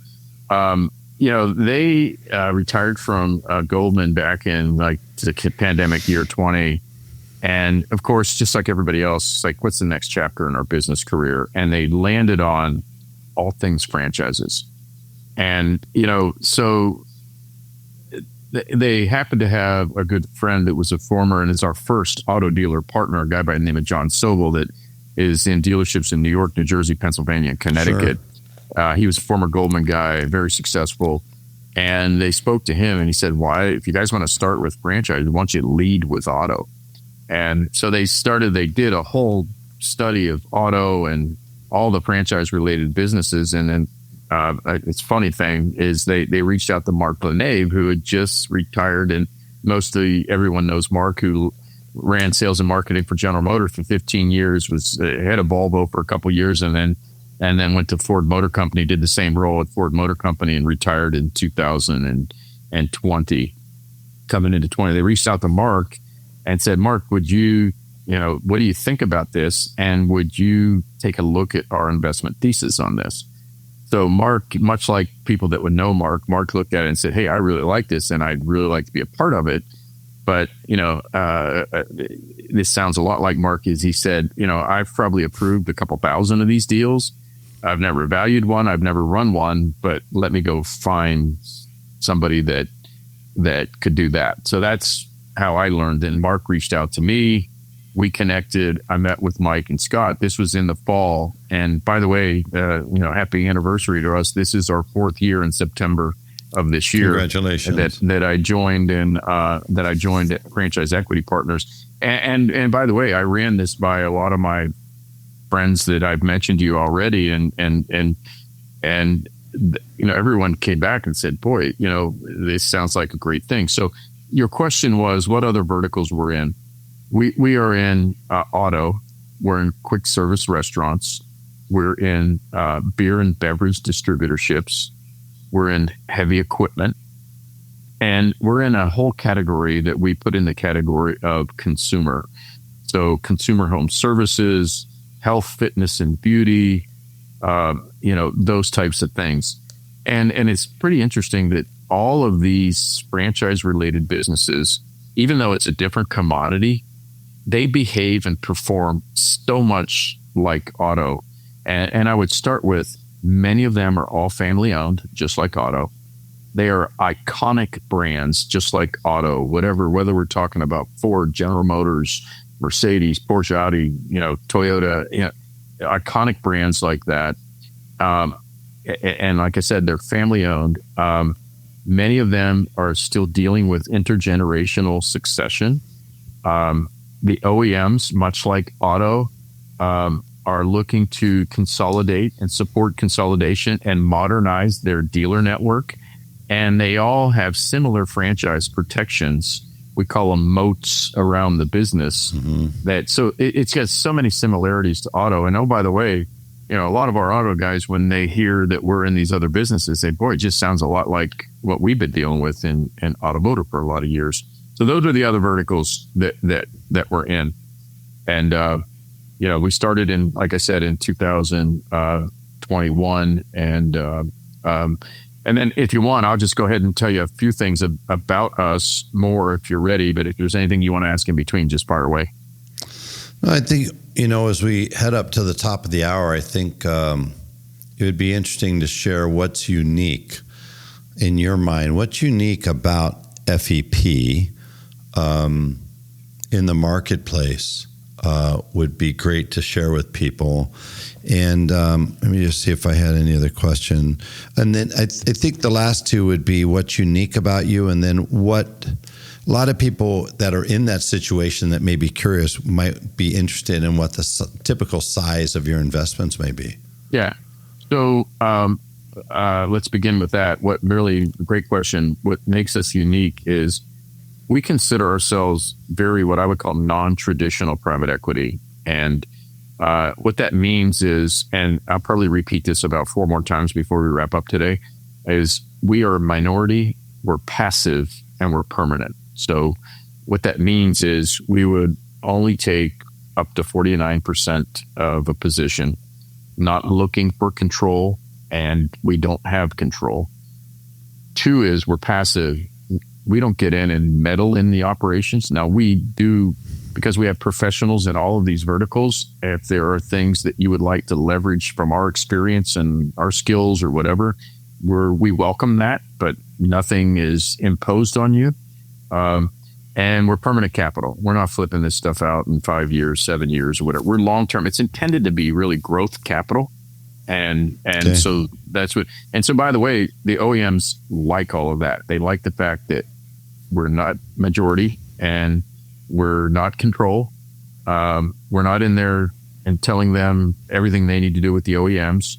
they retired from Goldman back in like the pandemic year 20. And of course, just like everybody else, it's like, what's the next chapter in our business career? And they landed on all things franchises. And, so they happened to have a good friend that was a former, and is our first auto dealer partner, a guy by the name of John Sobel, that is in dealerships in New York, New Jersey, Pennsylvania, and Connecticut. Sure. He was a former Goldman guy, very successful. And they spoke to him and he said, if you guys want to start with franchise, why don't you lead with auto? And so they did a whole study of auto and all the franchise related businesses. And then it's funny thing is they reached out to Mark LeNave, who had just retired. And mostly everyone knows Mark, who ran sales and marketing for General Motors for 15 years, was head of Volvo for a couple of years, and then went to Ford Motor Company, did the same role at Ford Motor Company, and retired in 2020. Coming into 20, they reached out to Mark and said, Mark, would you, what do you think about this? And would you take a look at our investment thesis on this? So Mark, much like people that would know Mark looked at it and said, hey, I really like this and I'd really like to be a part of it. But, this sounds a lot like Mark. He said, I've probably approved a couple thousand of these deals. I've never valued one. I've never run one, but let me go find somebody that could do that. So that's how I learned. And Mark reached out to me. We connected. I met with Mike and Scott. This was in the fall. And by the way, happy anniversary to us. This is our 4th year in September of this year. Congratulations. That I joined Franchise Equity Partners. And by the way, I ran this by a lot of my friends that I've mentioned to you already. And everyone came back and said, boy, this sounds like a great thing. So your question was, what other verticals we're in? We are in auto. We're in quick service restaurants. We're in beer and beverage distributorships. We're in heavy equipment. And we're in a whole category that we put in the category of consumer. So consumer home services, health, fitness, and beauty, those types of things. And it's pretty interesting that all of these franchise-related businesses, even though it's a different commodity, they behave and perform so much like auto. And I would start with, many of them are all family-owned, just like auto. They are iconic brands, just like auto, whether we're talking about Ford, General Motors, Mercedes, Porsche, Audi, Toyota, iconic brands like that. And like I said, they're family owned. Many of them are still dealing with intergenerational succession. The OEMs, much like auto, are looking to consolidate and support consolidation and modernize their dealer network. And they all have similar franchise protections. We call them moats around the business. Mm-hmm. So it's got so many similarities to auto. And oh, by the way, a lot of our auto guys, when they hear that we're in these other businesses, say, boy, it just sounds a lot like what we've been dealing with in automotive for a lot of years. So those are the other verticals that we're in. And, we started in, like I said, in 2021. And then if you want, I'll just go ahead and tell you a few things about us more if you're ready. But if there's anything you want to ask in between, just fire away. I think, as we head up to the top of the hour, I think it would be interesting to share what's unique in your mind. What's unique about FEP in the marketplace would be great to share with people. And let me just see if I had any other question. And then I think the last two would be what's unique about you, and then what a lot of people that are in that situation that may be curious might be interested in what the typical size of your investments may be. Yeah. So let's begin with that. What really great question. What makes us unique is we consider ourselves very what I would call non-traditional private equity. And what that means is, and I'll probably repeat this about 4 more times before we wrap up today, is we are a minority, we're passive, and we're permanent. So what that means is we would only take up to 49% of a position, not looking for control, and we don't have control. 2 is we're passive. We don't get in and meddle in the operations. Now we do, because we have professionals in all of these verticals. If there are things that you would like to leverage from our experience and our skills or whatever, we welcome that, but nothing is imposed on you. And we're permanent capital. We're not flipping this stuff out in 5 years, 7 years, or whatever. We're long-term. It's intended to be really growth capital. And okay. So that's what, and so by the way, the OEMs like all of that. They like the fact that we're not majority and we're not control. We're not in there and telling them everything they need to do with the OEMs,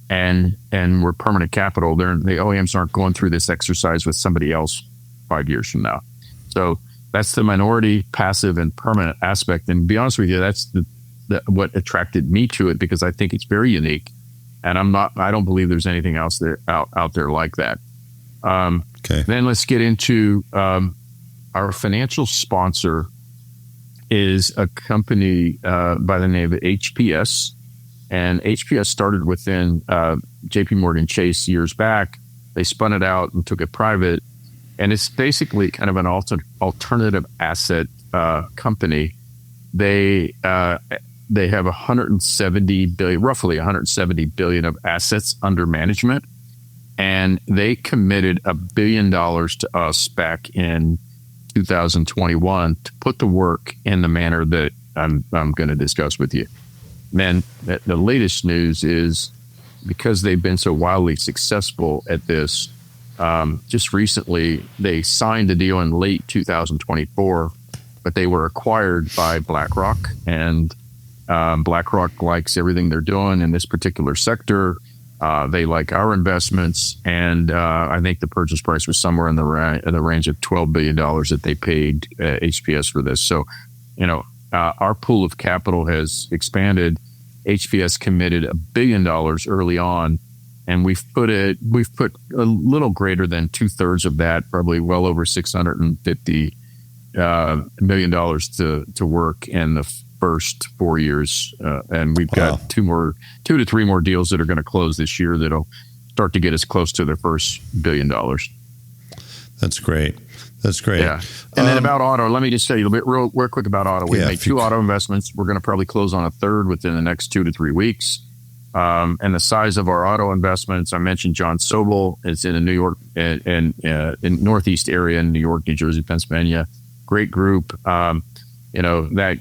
and we're permanent capital. The OEMs aren't going through this exercise with somebody else 5 years from now. So that's the minority, passive, and permanent aspect. And to be honest with you, that's what attracted me to it, because I think it's very unique. And I don't believe there's anything else out there like that. Okay. Then let's get into our financial sponsor is a company by the name of HPS. And HPS started within JP Morgan Chase years back. They spun it out and took it private. And it's basically kind of an alternative asset company. They have 170 billion, roughly 170 billion of assets under management. And they committed $1 billion to us back in 2021 to put the work in the manner that I'm going to discuss with you. Man, the latest news is, because they've been so wildly successful at this, just recently they signed a deal in late 2024, but they were acquired by BlackRock, and BlackRock likes everything they're doing in this particular sector. They like our investments, and I think the purchase price was somewhere in the range of $12 billion that they paid HPS for this. So, our pool of capital has expanded. HPS committed $1 billion early on, and we've put a little greater than 2/3 of that, probably well over $650 million to work in the first 4 years, and we've got 2 to 3 more deals that are going to close this year that'll start to get us close to their first $1 billion. That's great. Yeah. And then about auto, let me just tell you a bit real quick about auto. We made 2 auto investments. We're going to probably close on a 3rd within the next 2 to 3 weeks. And the size of our auto investments, I mentioned John Sobel. It's in New York, in Northeast area in New York, New Jersey, Pennsylvania. Great group. That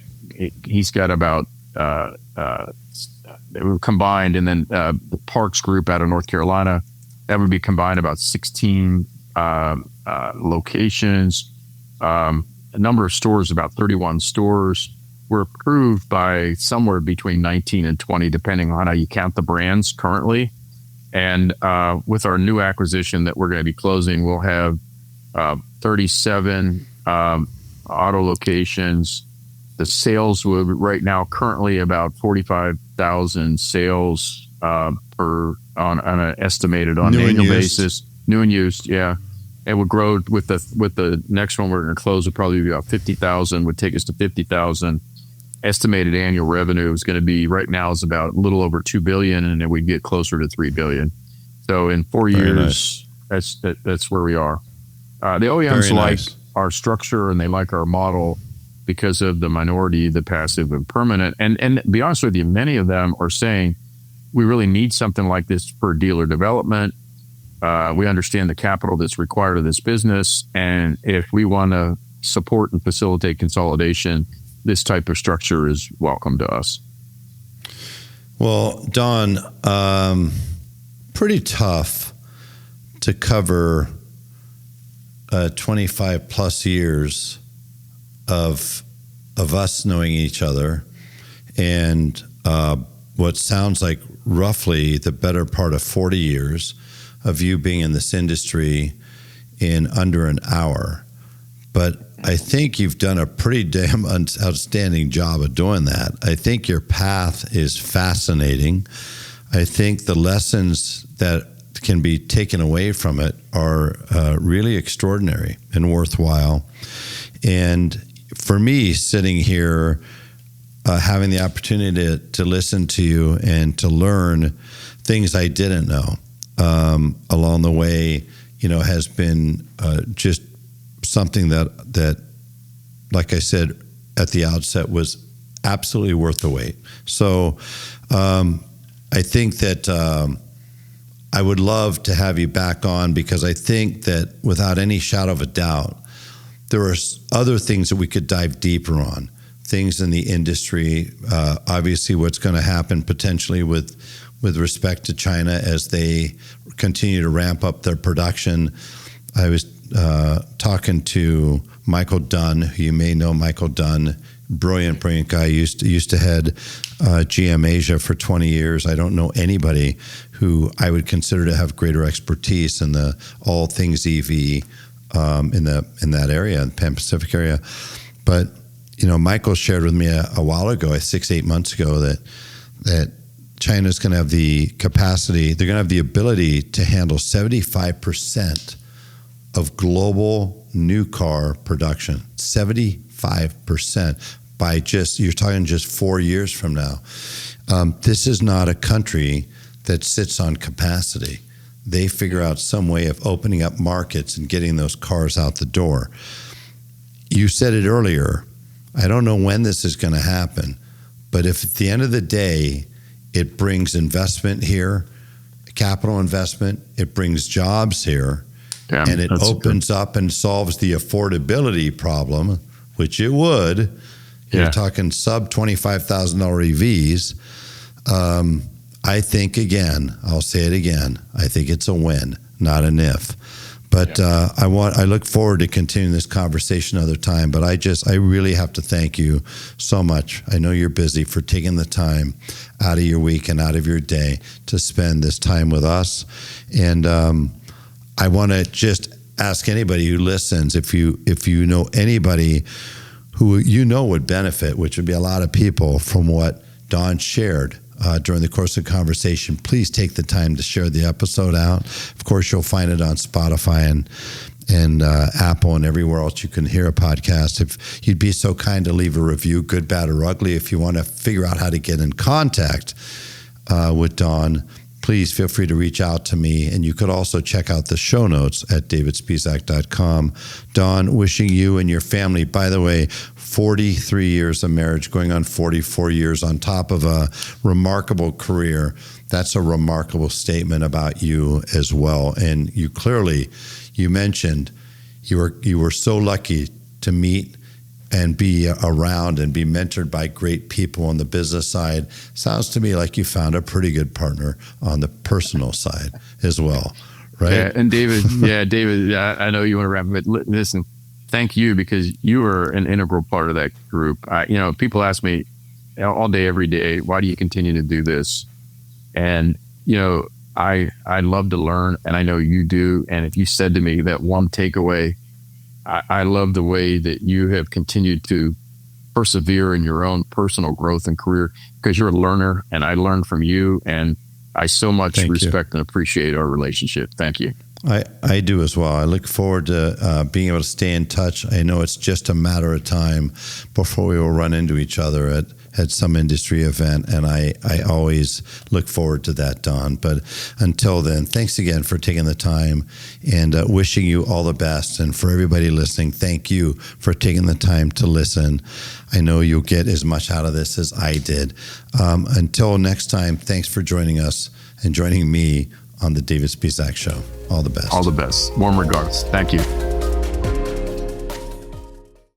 he's got about they were combined, and then the Parks Group out of North Carolina, that would be combined about 16 locations, a number of stores, about 31 stores. We're approved by somewhere between 19 and 20, depending on how you count the brands currently. And with our new acquisition that we're going to be closing, we'll have 37 auto locations. The sales will right now currently about 45,000 sales on an estimated on an annual basis. New and used, yeah. It would grow with the next one we're going to close would probably be about 50,000. Would take us to 50,000. Estimated annual revenue is going to be right now is about a little over $2 billion, and then we get closer to $3 billion. So in 4 years, that's where we are. The OEMs like our structure and they like our model because of the minority, the passive, and permanent. And to be honest with you, many of them are saying we really need something like this for dealer development. We understand the capital that's required of this business, and if we want to support and facilitate consolidation, this type of structure is welcome to us. Well, Don, pretty tough to cover 25 plus years of us knowing each other, and what sounds like roughly the better part of 40 years of you being in this industry in under an hour. But I think you've done a pretty damn outstanding job of doing that. I think your path is fascinating. I think the lessons that can be taken away from it are really extraordinary and worthwhile. And for me, sitting here, having the opportunity to listen to you and to learn things I didn't know along the way, has been just something that, like I said at the outset, was absolutely worth the wait. So I think that I would love to have you back on, because I think that without any shadow of a doubt, there are other things that we could dive deeper on, things in the industry, obviously what's going to happen potentially with respect to China as they continue to ramp up their production. I was talking to Michael Dunn, who you may know. Michael Dunn, brilliant guy, used to head GM Asia for 20 years. I don't know anybody who I would consider to have greater expertise in all things EV in that area, in the Pan Pacific area. But Michael shared with me a while ago, 6-8 months ago, that China's going to have the capacity, they're going to have the ability to handle 75% of global new car production. 75% by you're talking just 4 years from now. This is not a country that sits on capacity. They figure out some way of opening up markets and getting those cars out the door. You said it earlier. I don't know when this is going to happen, but if at the end of the day, it brings investment here, capital investment, it brings jobs here, and it opens up and solves the affordability problem, which it would. You're talking sub $25,000 EVs. I think, again, I'll say it again, I think it's a win, not an if. But I look forward to continuing this conversation another time. But I really have to thank you so much. I know you're busy, for taking the time out of your week and out of your day to spend this time with us. And I want to just ask anybody who listens, if you know anybody who would benefit, which would be a lot of people, from what Don shared during the course of the conversation, please take the time to share the episode out. Of course, you'll find it on Spotify and Apple and everywhere else you can hear a podcast. If you'd be so kind to leave a review, good, bad, or ugly. If you want to figure out how to get in contact with Don, please feel free to reach out to me. And you could also check out the show notes at davidspisak.com. Don, wishing you and your family, by the way, 43 years of marriage, going on 44 years, on top of a remarkable career. That's a remarkable statement about you as well. And you mentioned you were so lucky to meet and be around and be mentored by great people on the business side. Sounds to me like you found a pretty good partner on the personal side as well, right? Yeah, and David, I know you want to wrap it, but listen, thank you, because you are an integral part of that group. People ask me all day, every day, why do you continue to do this? And, I love to learn, and I know you do. And if you said to me that one takeaway, I love the way that you have continued to persevere in your own personal growth and career, because you're a learner, and I learned from you, and I so much respect and appreciate our relationship. Thank you. I do as well. I look forward to being able to stay in touch. I know it's just a matter of time before we will run into each other at some industry event, and I always look forward to that, Don. But until then, thanks again for taking the time, and wishing you all the best. And for everybody listening, thank you for taking the time to listen. I know you'll get as much out of this as I did. Until next time, thanks for joining us and joining me on the David Spisak Show. All the best. All the best. Warm regards. Thank you.